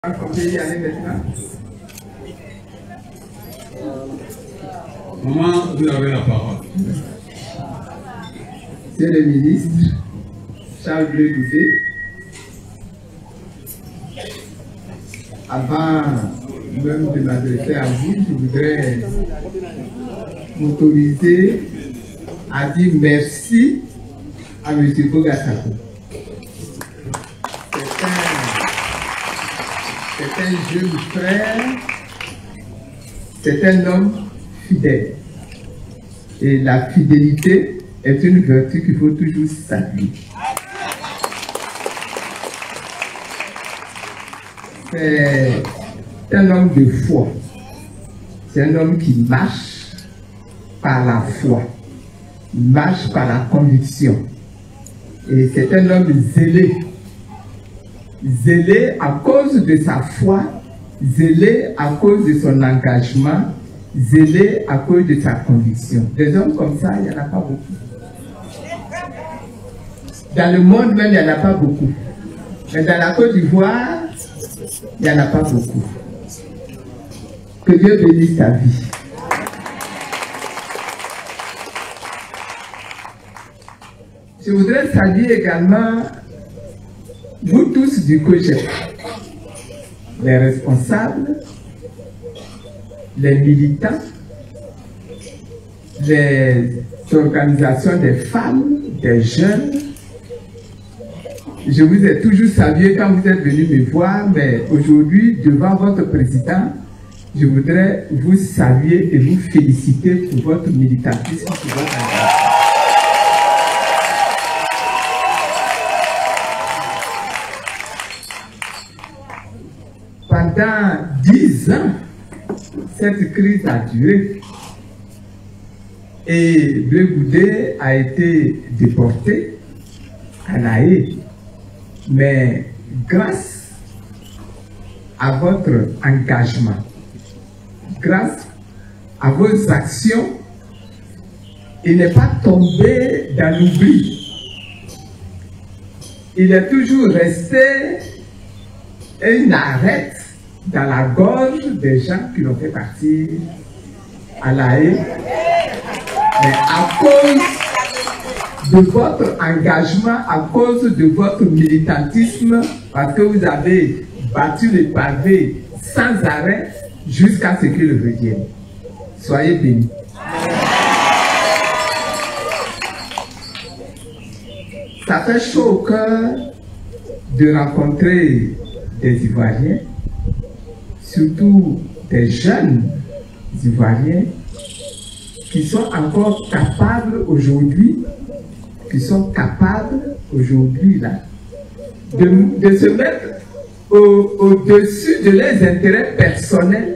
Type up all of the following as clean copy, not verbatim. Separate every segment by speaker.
Speaker 1: On peut y aller maintenant.
Speaker 2: Maman, vous avez la parole.
Speaker 1: Monsieur le ministre, Charles Bleu Goudé, avant même de m'adresser à vous, je voudrais m'autoriser à dire merci à M. Bogasako. C'est un jeune frère, c'est un homme fidèle. Et la fidélité est une vertu qu'il faut toujours saluer. C'est un homme de foi. C'est un homme qui marche par la foi. Il marche par la conviction. Et c'est un homme zélé. Zélé à cause de sa foi, zélé à cause de son engagement, zélé à cause de sa conviction. Des hommes comme ça, il n'y en a pas beaucoup. Dans le monde même, il n'y en a pas beaucoup. Mais dans la Côte d'Ivoire, il n'y en a pas beaucoup. Que Dieu bénisse ta vie. Je voudrais saluer également vous tous du COJEP, les responsables, les militants, les organisations des femmes, des jeunes. Je vous ai toujours salué quand vous êtes venus me voir, mais aujourd'hui, devant votre président, je voudrais vous saluer et vous féliciter pour votre militantisme, pour votre engagement. Pendant 10 ans, cette crise a duré et Bleu Goudé a été déporté à La Haye. Mais grâce à votre engagement, grâce à vos actions, il n'est pas tombé dans l'oubli. Il est toujours resté une arête dans la gorge des gens qui l'ont fait partir à La Haye. Mais à cause de votre engagement, à cause de votre militantisme, parce que vous avez battu les pavés sans arrêt jusqu'à ce qu'il revienne. Soyez bénis. Ça fait chaud au cœur de rencontrer des Ivoiriens, surtout des jeunes Ivoiriens qui sont encore capables aujourd'hui, de se mettre au-dessus de leurs intérêts personnels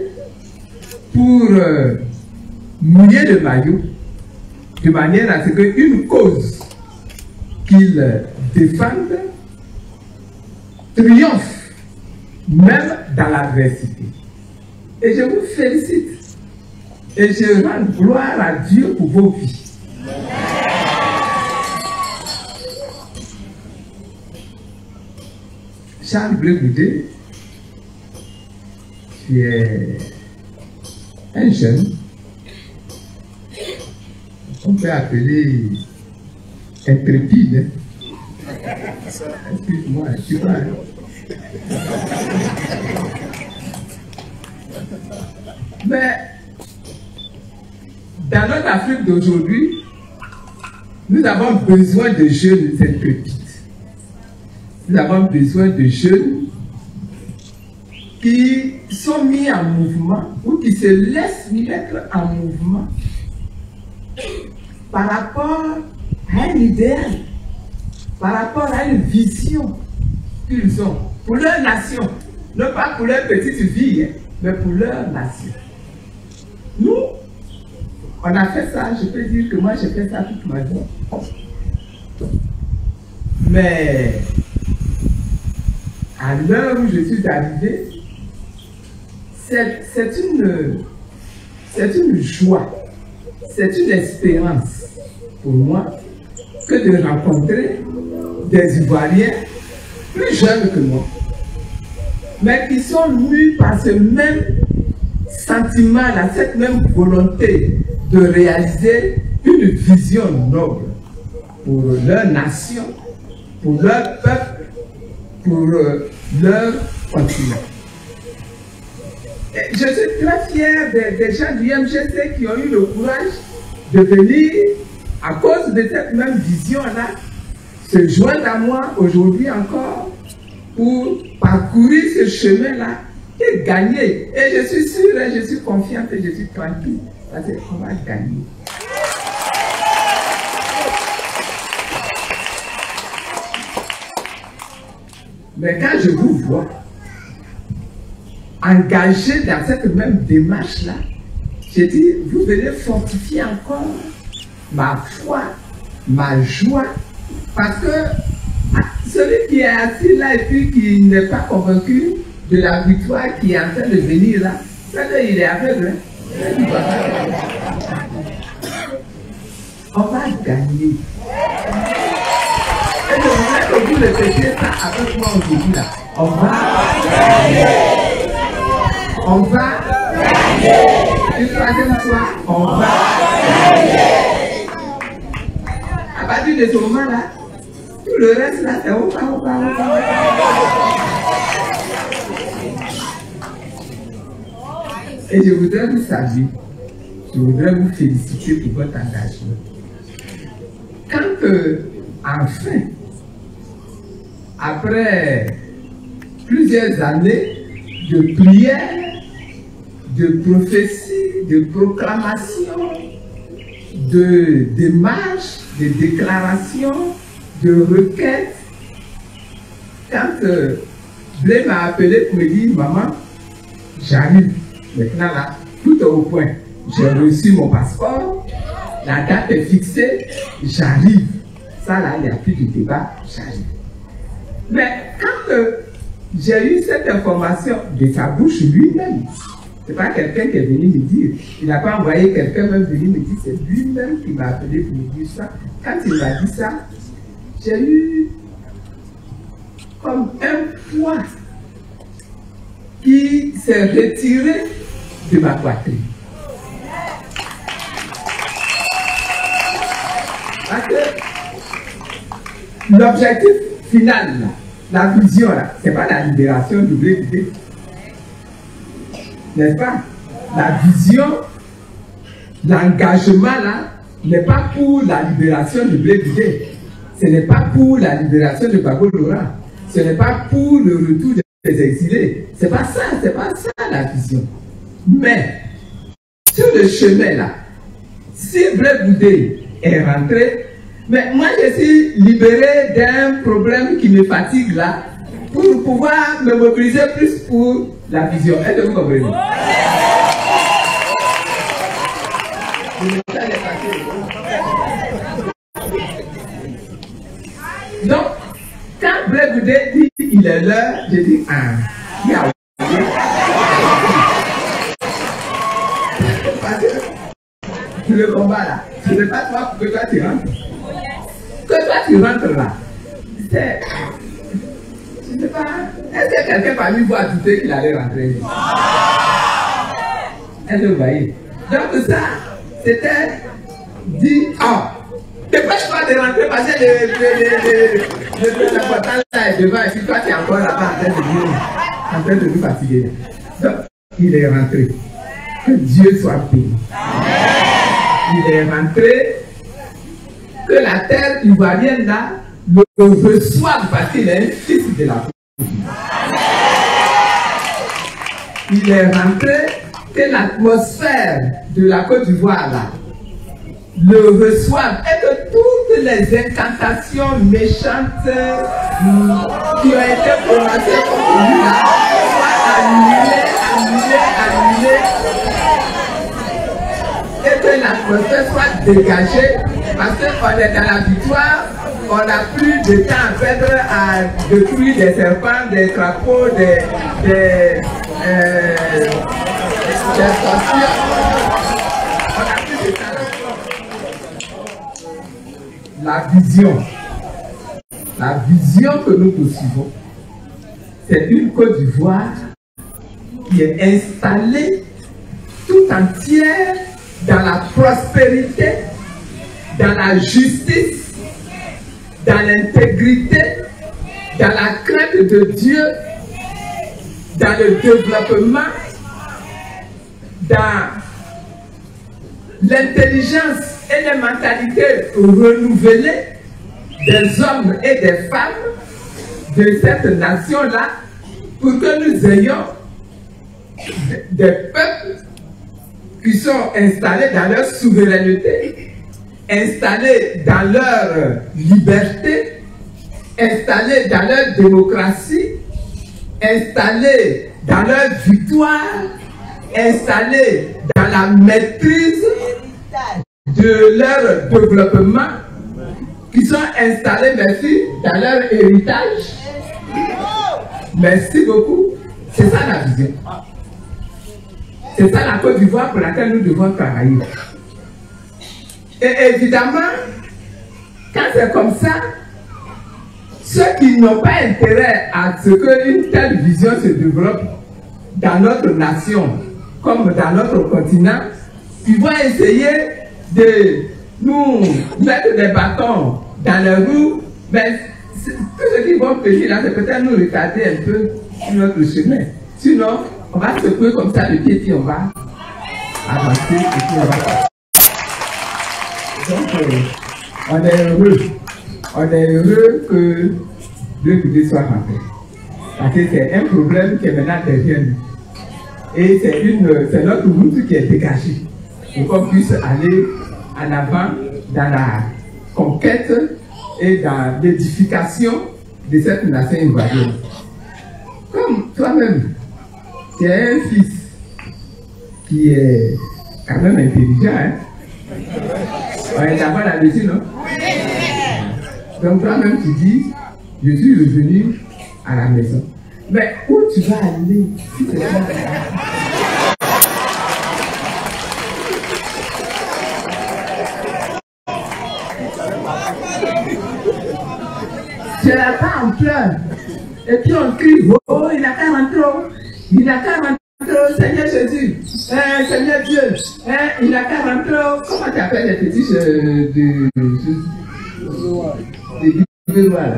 Speaker 1: pour mouiller le maillot, de manière à ce qu'une cause qu'ils défendent triomphe, même dans l'adversité. Et je vous félicite. Et je rends gloire à Dieu pour vos vies. Charles Bleu Goudé, tu es un jeune, on peut appeler intrépide. Excuse-moi, tu vois. Mais dans notre Afrique d'aujourd'hui, nous avons besoin de jeunes intrépides. Nous avons besoin de jeunes qui sont mis en mouvement ou qui se laissent mettre en mouvement par rapport à un idéal, par rapport à une vision qu'ils ont pour leur nation, non pas pour leur petite vie, mais pour leur nation. Nous, on a fait ça, je peux dire que moi j'ai fait ça toute ma vie. Mais à l'heure où je suis arrivé, c'est une joie, c'est une espérance pour moi que de rencontrer des Ivoiriens plus jeunes que moi. mais qui sont mus par ce même sentiment-là, cette même volonté de réaliser une vision noble pour leur nation, pour leur peuple, pour leur continent. Et je suis très fier des gens du MGC qui ont eu le courage de venir, à cause de cette même vision-là, se joindre à moi aujourd'hui encore pour parcourir ce chemin-là et gagner. Et je suis sûr, et je suis confiante et je suis tranquille, parce qu'on va gagner. Mais quand je vous vois engagé dans cette même démarche-là, j'ai dit, vous venez fortifier encore ma foi, ma joie, parce que celui qui est assis là et puis qui n'est pas convaincu de la victoire qui est en train de venir là, il est aveugle. On va gagner. Et je voudrais que vous répétiez ça avec moi aujourd'hui là. On va gagner. On va gagner. Une troisième fois, on va gagner. À partir de ce moment-là, tout le reste là, c'est on va. Et je voudrais vous saluer, je voudrais vous féliciter pour votre engagement. Quand enfin, après plusieurs années de prières, de prophéties, de proclamations, de démarches, de déclarations, de requêtes, quand Blé m'a appelé pour me dire, maman, j'arrive. Maintenant là, tout est au point. J'ai reçu mon passeport, la date est fixée, j'arrive. Ça là, il n'y a plus de débat, j'arrive. Mais quand j'ai eu cette information de sa bouche lui-même, ce n'est pas quelqu'un qui est venu me dire, il n'a pas envoyé quelqu'un même venir me dire, c'est lui-même qui m'a appelé pour me dire ça. Quand il m'a dit ça, j'ai eu comme un poids qui s'est retiré de ma poitrine. Parce que l'objectif final, là, la vision, ce n'est pas la libération du blé vidé. N'est-ce pas? La vision, l'engagement là, n'est pas pour la libération du blé vidé. Ce n'est pas pour la libération de Babo Laurent. Ce n'est pas pour le retour des exilés. C'est pas ça la vision. Mais, sur le chemin là, si Blé Boudé est rentré, mais moi je suis libéré d'un problème qui me fatigue là, pour pouvoir me mobiliser plus pour la vision. Est-ce que vous comprenez? Donc, quand Blé Boudé dit il est l'heure, je dis il y a le combat là, ce n'est pas toi que toi tu rentres. Que toi tu rentres là, c'est. Je ne sais pas. Est-ce que quelqu'un parmi vous a douté qu'il allait rentrer? Est-ce que vous voyez? Donc ça, c'était dit, dépêche pas de rentrer parce que l'important là est devant et puis toi tu es encore là-bas en train de nous fatiguer. Donc, il est rentré. Que Dieu soit béni. Il est rentré, que la terre ivoirienne là le reçoive parce qu'il est un fils de la Côte d'Ivoire. Il est rentré, que l'atmosphère de la Côte d'Ivoire là le reçoive et que toutes les incantations méchantes qui ont été prononcées contre lui là soient annulées. Et que l'atmosphère soit dégagée parce qu'on est dans la victoire, on n'a plus de temps à perdre à détruire des serpents, des crapauds, des sorciers. On n'a plus de temps. La vision que nous poursuivons, c'est une Côte d'Ivoire qui est installée tout entière dans la prospérité, dans la justice, dans l'intégrité, dans la crainte de Dieu, dans le développement, dans l'intelligence et les mentalités renouvelées des hommes et des femmes de cette nation-là, pour que nous ayons des peuples qui sont installés dans leur souveraineté, installés dans leur liberté, installés dans leur démocratie, installés dans leur victoire, installés dans la maîtrise de leur développement, qui sont installés, merci, dans leur héritage. Merci beaucoup. C'est ça la vision. C'est ça la Côte d'Ivoire pour laquelle nous devons travailler. Et évidemment, quand c'est comme ça, ceux qui n'ont pas intérêt à ce qu'une telle vision se développe dans notre nation, comme dans notre continent, ils vont essayer de nous mettre des bâtons dans les roues, mais tout ce qu'ils vont faire là, c'est peut-être nous retarder un peu sur notre chemin. Sinon, on va secouer comme ça le pied, puis on va avancer, et puis on va. Donc, on est heureux. On est heureux que Dieu soit rentré. Parce que c'est un problème qui est maintenant derrière nous. Et c'est notre route qui est dégagée. Pour qu'on puisse aller en avant dans la conquête et dans l'édification de cette nation ivoirienne. Comme toi-même, tu as un fils qui est quand même intelligent, hein? On est d'accord là-dessus, non? Donc toi-même tu dis, je suis revenu à la maison. Mais où tu vas aller si tu es là? Tu es là-bas en pleurs. Et puis on crie, oh, il n'a qu'à rentrer. Il n'a qu'à rentrer, Seigneur Jésus. Seigneur Dieu. Il n'a qu'à rentrer. Comment tu appelles les petits de Bélois là?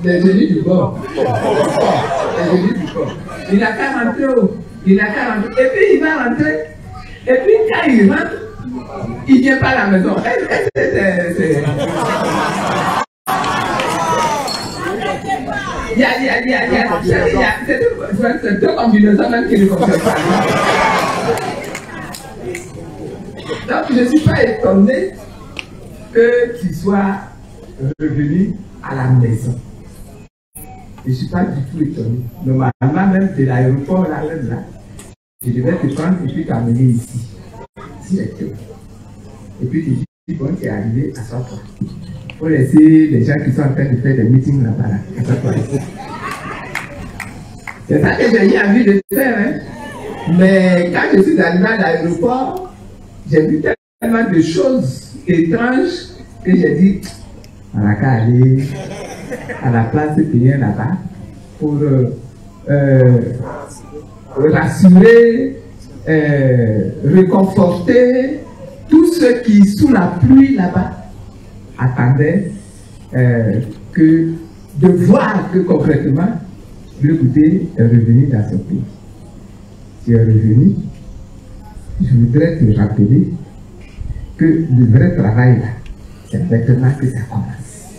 Speaker 1: Les génies du bord. Les génies du bord. Il n'a qu'à rentrer. Il n'a qu'à rentrer. Et puis il va rentrer. Et puis quand il rentre, il ne vient pas à la maison. C'est deux combinaisons même qui ne fonctionnent pas. Donc je ne suis pas étonné que tu sois revenu à la maison. Je ne suis pas du tout étonné. Normalement même de l'aéroport là, je devais te prendre et puis t'amener ici. Et puis tu dis, bon, tu es arrivé, assois-toi. Il faut laisser les gens qui sont en train de faire des meetings là-bas, là. Assois-toi. C'est ça que j'ai eu envie de faire, hein. Mais quand je suis arrivé à l'aéroport, j'ai vu tellement de choses étranges que j'ai dit, on n'a qu'à aller à la place de payer là-bas pour rassurer, réconforter tous ceux qui, sous la pluie là-bas, attendaient de voir que concrètement, le goûter est revenu dans ce pays. Tu es revenu, je voudrais te rappeler que le vrai travail là, c'est maintenant que ça commence.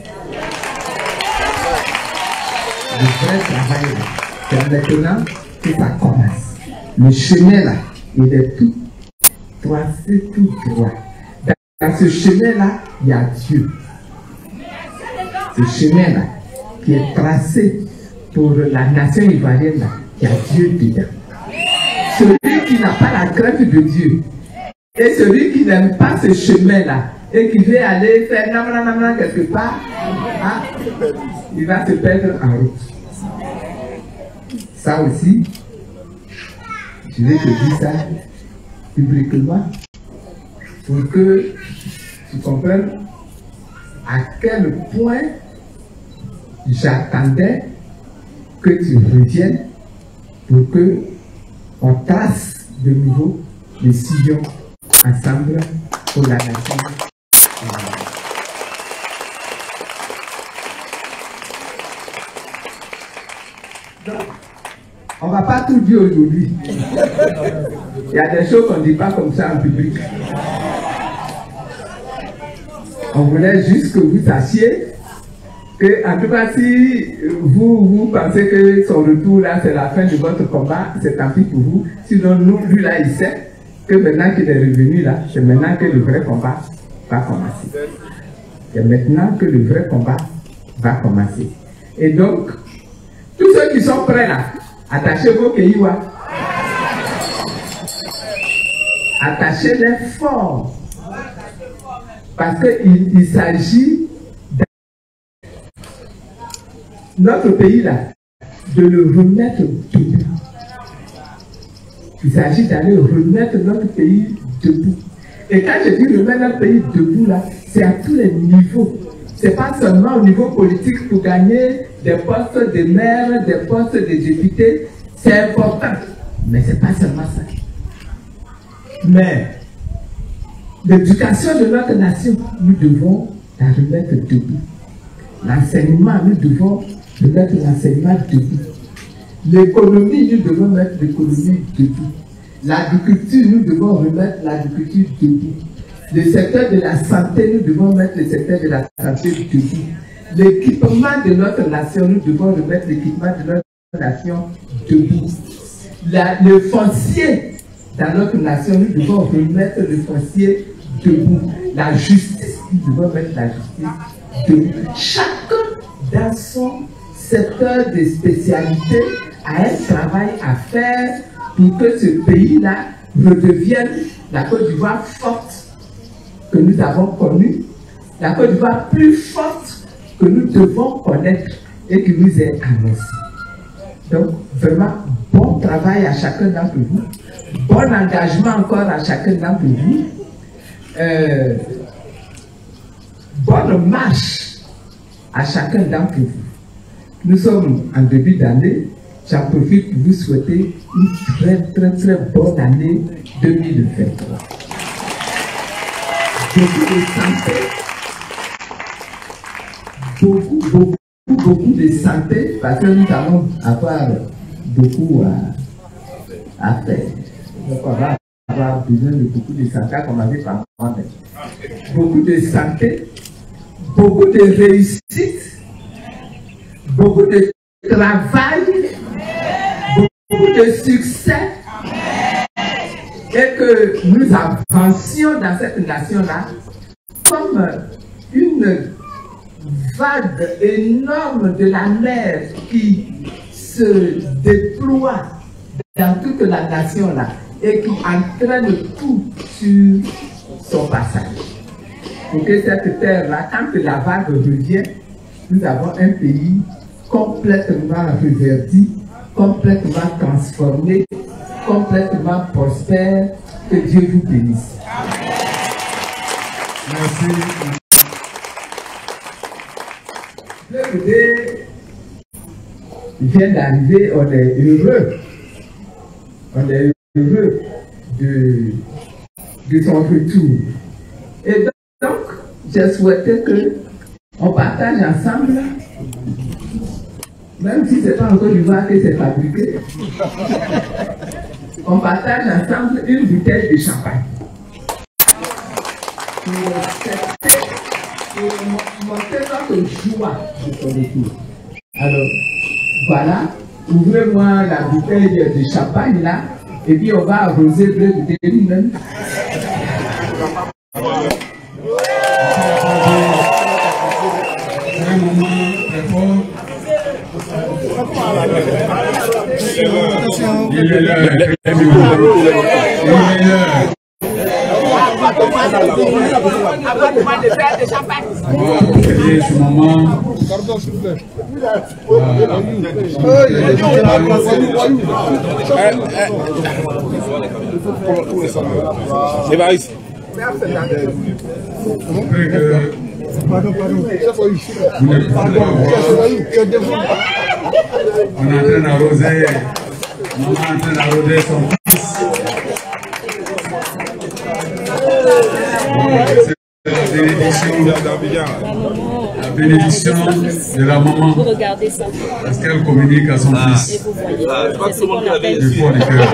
Speaker 1: Le vrai travail là, c'est maintenant que ça commence. Le chemin là, il est tout tracé, tout droit. Dans ce chemin-là, il y a Dieu. Ce chemin-là, qui est tracé pour la nation ivoirienne, là, il y a Dieu dedans. Celui qui n'a pas la crainte de Dieu, et celui qui n'aime pas ce chemin-là, et qui veut aller faire nanana quelque part, hein, il va se perdre en route. Ça aussi, je vais te dire ça publiquement pour que tu comprennes à quel point j'attendais que tu reviennes pour que on trace de nouveau les sillons ensemble pour la nation. Donc, on ne va pas tout dire aujourd'hui. Il y a des choses qu'on ne dit pas comme ça en public. On voulait juste que vous sachiez que, en tout cas, si vous pensez que son retour là, c'est la fin de votre combat, c'est tant pis pour vous. Sinon, nous, lui là, il sait que maintenant qu'il est revenu là, c'est maintenant que le vrai combat va commencer. C'est maintenant que le vrai combat va commencer. Et donc, tous ceux qui sont prêts là, attachez vos kéiwa. Attachez-les fort. Parce qu'il s'agit de notre pays là, de le remettre debout. Il s'agit d'aller remettre notre pays debout. Et quand je dis remettre notre pays debout là, c'est à tous les niveaux. Ce n'est pas seulement au niveau politique pour gagner des postes de maire, des postes de députés. C'est important. Mais ce n'est pas seulement ça. Mais l'éducation de notre nation, nous devons la remettre debout. L'enseignement, nous devons remettre l'enseignement debout. L'économie, nous devons mettre l'économie debout. L'agriculture, nous devons remettre l'agriculture debout. Le secteur de la santé, nous devons mettre le secteur de la santé debout. L'équipement de notre nation, nous devons remettre l'équipement de notre nation debout. Le foncier dans notre nation, nous devons remettre le foncier debout. La justice, nous devons mettre la justice debout. Chacun dans son secteur de spécialité a un travail à faire pour que ce pays-là redevienne la Côte d'Ivoire forte que nous avons connue, la Côte d'Ivoire plus forte que nous devons connaître et qui nous est annoncée. Donc, vraiment, bon travail à chacun d'entre vous, bon engagement encore à chacun d'entre vous, bonne marche à chacun d'entre vous. Nous sommes en début d'année, j'en profite pour vous souhaiter une très bonne année 2023. Beaucoup de santé, parce que nous allons avoir beaucoup à faire. Donc on va avoir besoin de beaucoup de santé, comme on avait parlé. Beaucoup de santé, beaucoup de réussite, beaucoup de travail, beaucoup de succès, et que nous avancions dans cette nation-là comme une vague énorme de la mer qui se déploie dans toute la nation-là et qui entraîne tout sur son passage. Pour que cette terre-là, quand la vague revient, nous avons un pays complètement reverdi, complètement transformé, complètement prospère. Que Dieu vous bénisse.
Speaker 2: Merci.
Speaker 1: Le bébé vient d'arriver, on est heureux. On est heureux de son retour. Et donc, j'ai souhaité qu'on partage ensemble, même si ce n'est pas encore du voir que c'est fabriqué, on partage ensemble une bouteille de champagne. Pour montrer notre joie de son retour. Alors, voilà, ouvrez-moi la bouteille de champagne là, et puis on va arroser le bouteille nous-mêmes.
Speaker 2: C'est un moment très fort. Il est l'heure. Ce moment.
Speaker 3: Pardon, s'il vous plaît.
Speaker 2: Vous ne pouvez pas voir. On est en train d'arroser. Maman est en train d'arroser son fils. C'est la bénédiction de la maman. Parce qu'elle communique à son fils.
Speaker 3: Et vous voyez, c'est ce qu'on appelle
Speaker 2: Du fond du cœur.